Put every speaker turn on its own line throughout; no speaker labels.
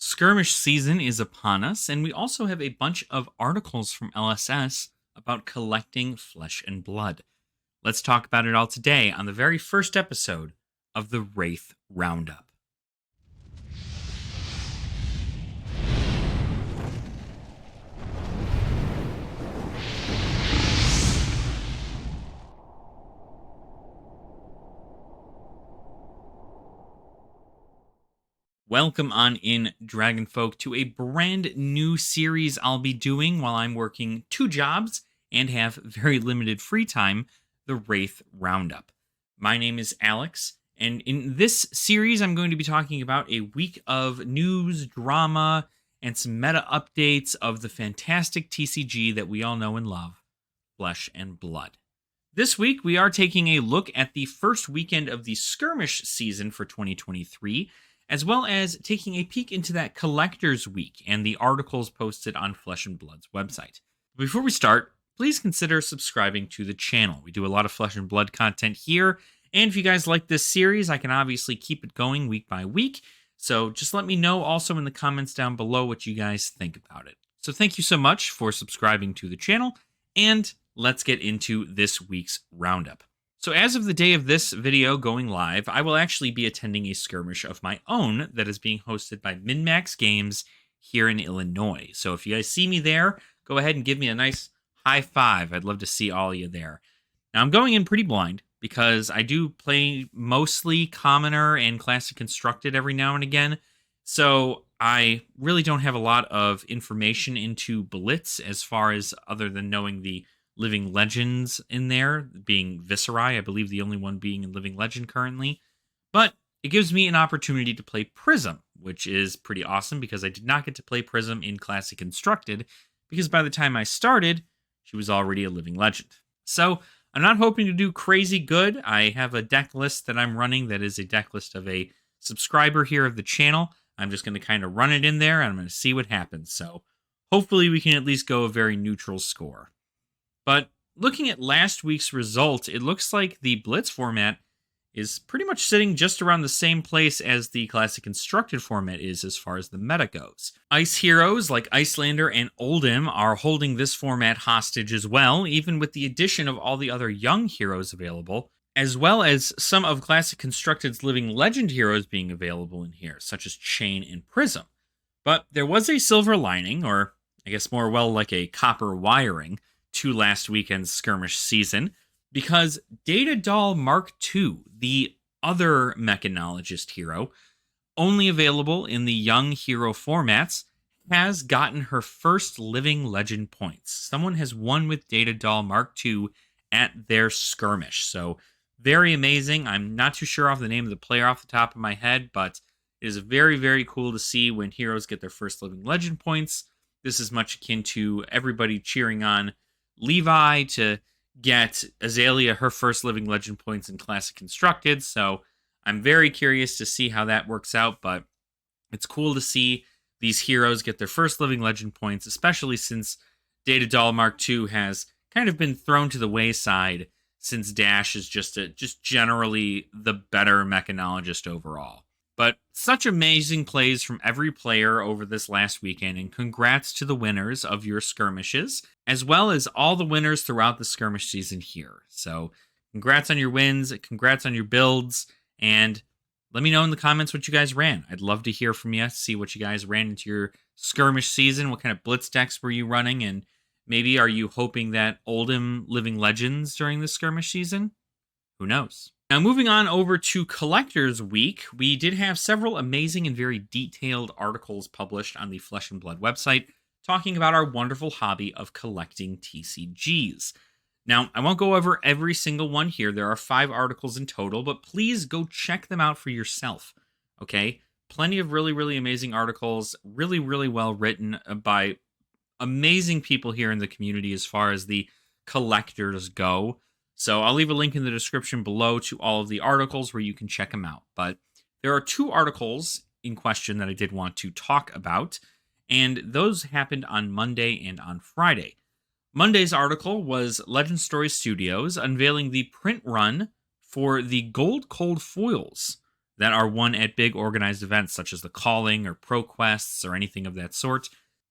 Skirmish season is upon us, and we also have a bunch of articles from LSS about collecting flesh and blood. Let's talk about it all today on the very first episode of the Rathe Roundup. Welcome on in, Dragonfolk, to a brand new series I'll be doing while I'm working two jobs and have very limited free time, the Rathe Roundup. My name is Alex, and in this series I'm going to be talking about a week of news, drama, and some meta updates of the fantastic TCG that we all know and love, Flesh and Blood. This week we are taking a look at the first weekend of the Skirmish season for 2023, as well as taking a peek into that Collector's Week and the articles posted on Flesh and Blood's website. Before we start, please consider subscribing to the channel. We do a lot of Flesh and Blood content here, and if you guys like this series, I can obviously keep it going week by week, so just let me know also in the comments down below what you guys think about it. So thank you so much for subscribing to the channel, and let's get into this week's Roundup. So as of the day of this video going live, I will actually be attending a skirmish of my own that is being hosted by MinMax Games here in Illinois. So if you guys see me there, go ahead and give me a nice high five. I'd love to see all of you there. Now I'm going in pretty blind because I do play mostly Commoner and Classic Constructed every now and again. So I really don't have a lot of information into Blitz as far as other than knowing the Living Legends in there, being Viserai, I believe the only one being in Living Legend currently. But it gives me an opportunity to play Prism, which is pretty awesome because I did not get to play Prism in Classic Constructed, because by the time I started, she was already a Living Legend. So I'm not hoping to do crazy good. I have a deck list that I'm running that is a deck list of a subscriber here of the channel. I'm just going to kind of run it in there, and I'm going to see what happens. So hopefully we can at least go a very neutral score. But looking at last week's result, it looks like the Blitz format is pretty much sitting just around the same place as the Classic Constructed format is as far as the meta goes. Ice heroes like Icelander and Oldhim are holding this format hostage as well, even with the addition of all the other young heroes available, as well as some of Classic Constructed's Living Legend heroes being available in here, such as Chain and Prism. But there was a silver lining, or I guess more well like a copper wiring, to last weekend's skirmish season, because Data Doll Mark II, the other mechanologist hero, only available in the young hero formats, has gotten her first Living Legend points. Someone has won with Data Doll Mark II at their skirmish. So very amazing. I'm not too sure off the name of the player off the top of my head, but it is very, very cool to see when heroes get their first Living Legend points. This is much akin to everybody cheering on Levi to get Azalea her first Living Legend points in Classic Constructed, so I'm very curious to see how that works out, but it's cool to see these heroes get their first Living Legend points, especially since Data Doll Mark II has kind of been thrown to the wayside since Dash is just generally the better mechanologist overall. But such amazing plays from every player over this last weekend, and congrats to the winners of your skirmishes, as well as all the winners throughout the skirmish season here. So congrats on your wins, congrats on your builds, and let me know in the comments what you guys ran. I'd love to hear from you, see what you guys ran into your skirmish season, what kind of blitz decks were you running, and maybe are you hoping that Oldhim Living Legends during the skirmish season? Who knows? Now, moving on over to Collector's Week, we did have several amazing and very detailed articles published on the Flesh and Blood website talking about our wonderful hobby of collecting TCGs. Now, I won't go over every single one here. There are 5 articles in total, but please go check them out for yourself, okay? Plenty of really, really amazing articles, really, really well written by amazing people here in the community as far as the collectors go. So I'll leave a link in the description below to all of the articles where you can check them out. But there are 2 articles in question that I did want to talk about, and those happened on Monday and on Friday. Monday's article was Legend Story Studios unveiling the print run for the Gold Cold foils that are won at big organized events such as the Calling or ProQuests or anything of that sort.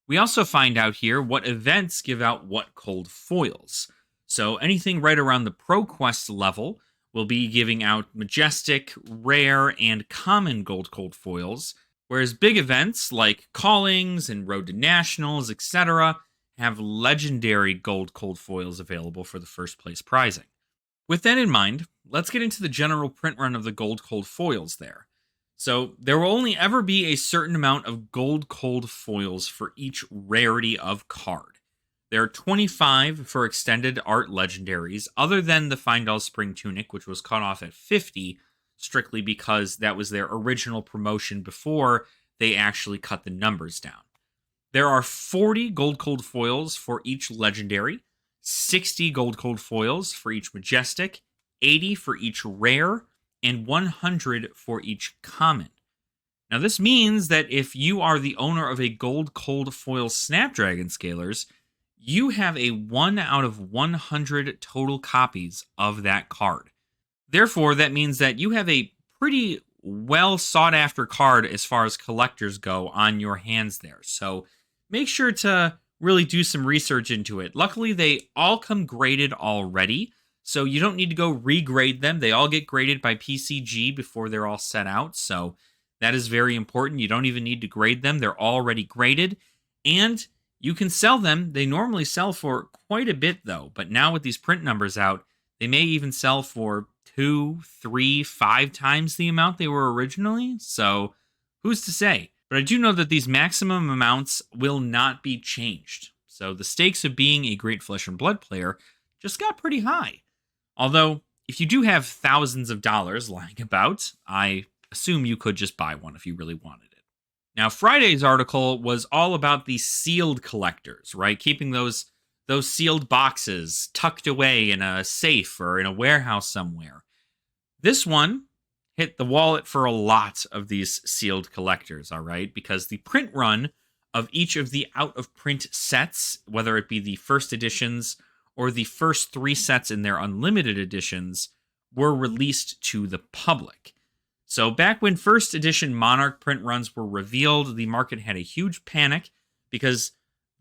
We also find out here what events give out what cold foils. So anything right around the ProQuest level will be giving out Majestic, Rare, and Common gold cold foils, whereas big events like Callings and Road to Nationals, etc., have Legendary gold cold foils available for the first place prizing. With that in mind, let's get into the general print run of the gold cold foils there. So there will only ever be a certain amount of gold cold foils for each rarity of card. There are 25 for extended art legendaries, other than the Findall Spring Tunic, which was cut off at 50, strictly because that was their original promotion before they actually cut the numbers down. There are 40 gold cold foils for each legendary, 60 gold cold foils for each majestic, 80 for each rare, and 100 for each common. Now this means that if you are the owner of a gold cold foil Snapdragon Scalers, you have a 1 out of 100 total copies of that card. Therefore, that means that you have a pretty well sought after card as far as collectors go on your hands there. So make sure to really do some research into it. Luckily, they all come graded already, so you don't need to go regrade them. They all get graded by PCG before they're all set out, so that is very important. You don't even need to grade them. They're already graded, and you can sell them. They normally sell for quite a bit, though, but now with these print numbers out, they may even sell for 2, 3, 5 times the amount they were originally, so who's to say? But I do know that these maximum amounts will not be changed. So the stakes of being a great Flesh and Blood player just got pretty high. Although, if you do have thousands of dollars lying about, I assume you could just buy one if you really wanted it. Now, Friday's article was all about the sealed collectors, right? Keeping those sealed boxes tucked away in a safe or in a warehouse somewhere. This one hit the wallet for a lot of these sealed collectors, all right? Because the print run of each of the out-of-print sets, whether it be the first editions or the first 3 sets in their unlimited editions, were released to the public. So back when first edition Monarch print runs were revealed, the market had a huge panic because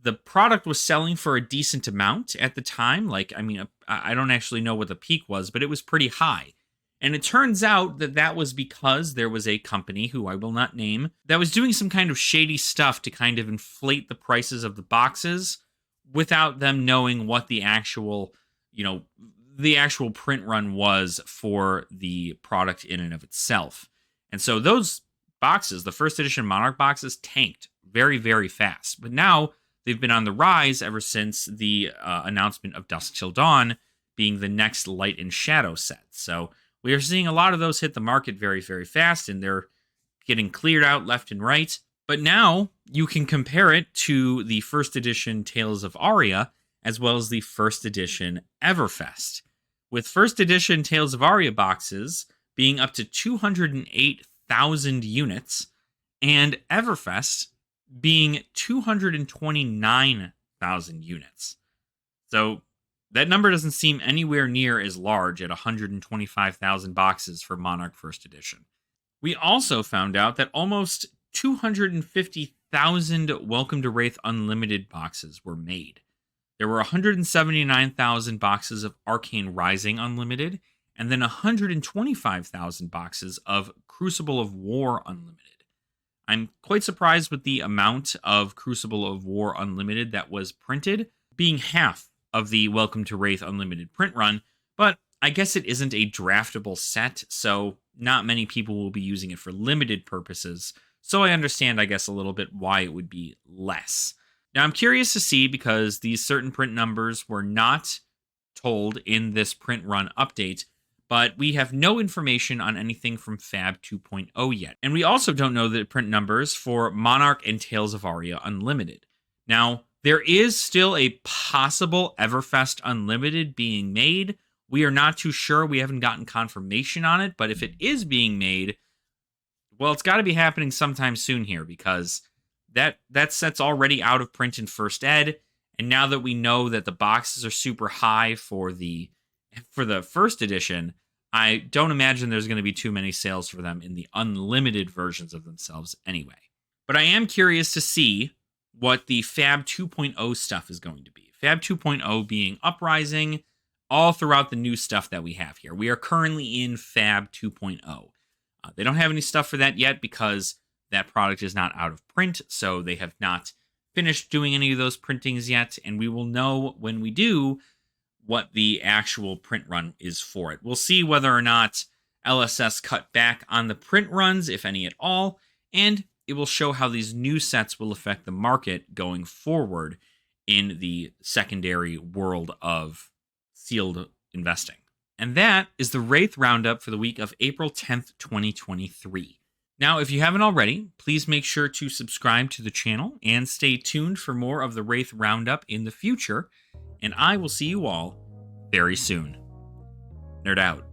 the product was selling for a decent amount at the time. I don't actually know what the peak was, but it was pretty high. And it turns out that that was because there was a company, who I will not name, that was doing some kind of shady stuff to kind of inflate the prices of the boxes without them knowing what the actual print run was for the product in and of itself. And so those boxes, the first edition Monarch boxes, tanked very, very fast. But now they've been on the rise ever since the announcement of Dusk Till Dawn being the next Light and Shadow set. So we are seeing a lot of those hit the market very, very fast, and they're getting cleared out left and right. But now you can compare it to the first edition Tales of Aria, as well as the first edition Everfest, with first edition Tales of Aria boxes being up to 208,000 units, and Everfest being 229,000 units. So that number doesn't seem anywhere near as large at 125,000 boxes for Monarch First Edition. We also found out that almost 250,000 Welcome to Rathe Unlimited boxes were made. There were 179,000 boxes of Arcane Rising Unlimited, and then 125,000 boxes of Crucible of War Unlimited. I'm quite surprised with the amount of Crucible of War Unlimited that was printed, being half of the Welcome to Rathe Unlimited print run, but I guess it isn't a draftable set, so not many people will be using it for limited purposes, so I understand, I guess, a little bit why it would be less. Now, I'm curious to see, because these certain print numbers were not told in this print run update, but we have no information on anything from Fab 2.0 yet. And we also don't know the print numbers for Monarch and Tales of Aria Unlimited. Now, there is still a possible Everfest Unlimited being made. We are not too sure. We haven't gotten confirmation on it, but if it is being made, well, it's got to be happening sometime soon here, because that set's already out of print in First Ed, and now that we know that the boxes are super high for the first edition, I don't imagine there's going to be too many sales for them in the unlimited versions of themselves anyway. But I am curious to see what the Fab 2.0 stuff is going to be. Fab 2.0 being Uprising, all throughout the new stuff that we have here. We are currently in Fab 2.0. They don't have any stuff for that yet because that product is not out of print, so they have not finished doing any of those printings yet, and we will know when we do what the actual print run is for it. We'll see whether or not LSS cut back on the print runs, if any at all, and it will show how these new sets will affect the market going forward in the secondary world of sealed investing. And that is the Rathe Roundup for the week of April 10th, 2023. Now, if you haven't already, please make sure to subscribe to the channel and stay tuned for more of the Rathe Roundup in the future. And I will see you all very soon. Nerd out.